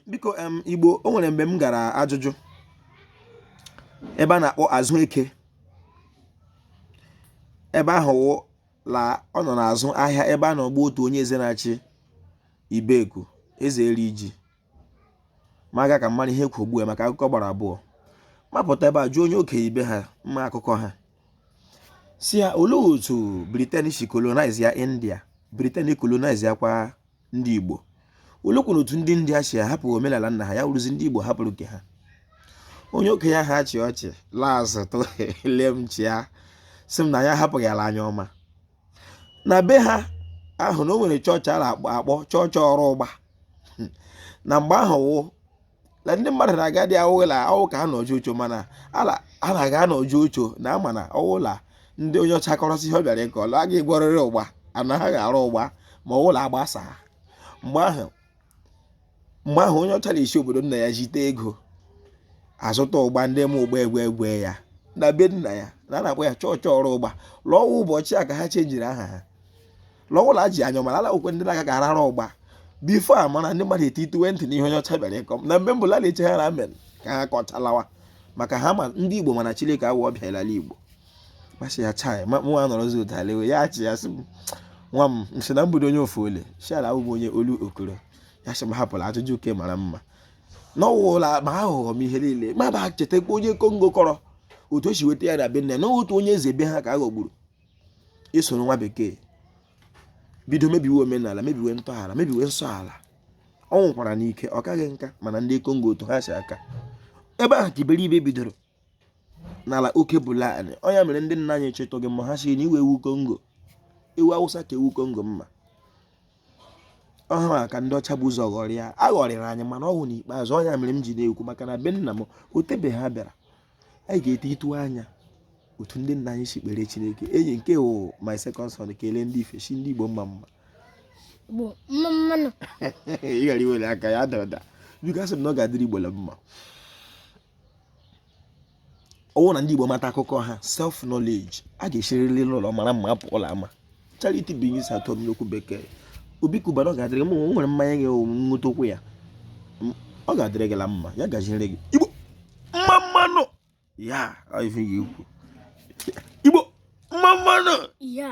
biko Igbo o nwere mgbe m gara ajụjụ ebe a na-akpọ azụ eke ebe ahụ la ọ nọ n'azụ ahịa ebe a na-ọgba otu onye eze na-achị Ibeku eze eri ji maga ka mmadụ ihe kwugbu ya maka akụkọ gbara abụọ mapụta ebe a jụọ onye okenye ibe ha mma akụkọ ha si ya olee otu Britain si colonize ya India Britain colonize ya kwa ndị Igbo olekwana otu ndị India si ahapụ omenala nna ha ya wụrụzi ndị Igbo hapụrụ nke ha onye okenye ha achị ọchị laazụ to lemchi ya sị m na ya hapụghị ala anya ọma na be ha ahụ na o nwere chọọchị a na-akpọ chọọchị ọrụ ụgba na mgbe ahụ wụ la ndị mmadụ na-aga dị awụla ọwụ ka ha nọjụ ocho mana a na-aga nọjụ ocho na ama na ọwụla ndị onye ọcha kọrọsị ihe ọ bịara ịkọ ọlụ aga ịgwọrịrị ụgba anaghị arụ ụgba ma ọwụla agbasa mgbe ahụ onye ọcha na-esi obodo nna ya jite ego azụta ụgba ndị ma ụgba egwe ya na be nna ya na a na-akpọ ya chọọchị ọrụ ụgba lọwa ụbọchị a ka ha chenjiri aha ha lọwụla ji anya mara ala okwe ndị na-aga ka arara ụgba bifo a mana ndị mmadụ etituwe ntị n'ihe onye ọcha bịara ịkọ na mgbe mbụla na-eche ha na amen ka ha kọchalawa maka ha ma ndị Igbo mana Chineke awụ ọbịa ilala Igbo masị ya chai nwa nọrọzi ụtalewe ya achị ya sị nwa m nsị na mbudo onye ofu ole shiala abụbụ onye olu okoro ya sị m hapụla ajụjụ uke mara mma n'ọwụla ma aghụghọ m ihe niile ma ba chetakwa onye Kongo kọrọ otu o si weta ya na be nne na otu onye eze be ha ka a ghọgburu isoro nwa bekee bido mebiwe omenala mebiwe ntọala mebiwe nsọ ala ọ nwụkwara n'ike ọ kaghị nka mana ndị Kongo otu ha si aka ebe ahụ ka iberibe bidoro n'ala oke bụlanị ọnya mere ndị nna anyị chetọghị mma ha si na iwe ewu Kongo ewu Awụsa ka ewu Kongo mma ọha ka ndị ọcha bụ ụzọ ghọrịa aghọrịrị anyị mana ọnwụ n'ikpeazụ ọnya mere m ji na-ekwu maka na be nna m otebeghị ha bịara anyị ga-ete itu anya otu ndị nna anyị si kpere Chineke enyi nke wụ my second son kelee ndị ife si ndị Igbo mma ị ghara iwere aka ya dada biko asị m na ọ ga-adịrị Igbo la mma ọwụ na ndị Igbo mata akụkọ ha self knowledge a ga-esirili ụlọ mara mma apụ ụlọ ama charity begins at home n'okwu bekee obi kubana ọ ga-adịrị m nwere mmanya gị nwụta okwu ya ọ ga-adịrị gị la mma ya gaziere gị Igbo mmanụ ya ife ga-ekwu Igbo mmanụ ya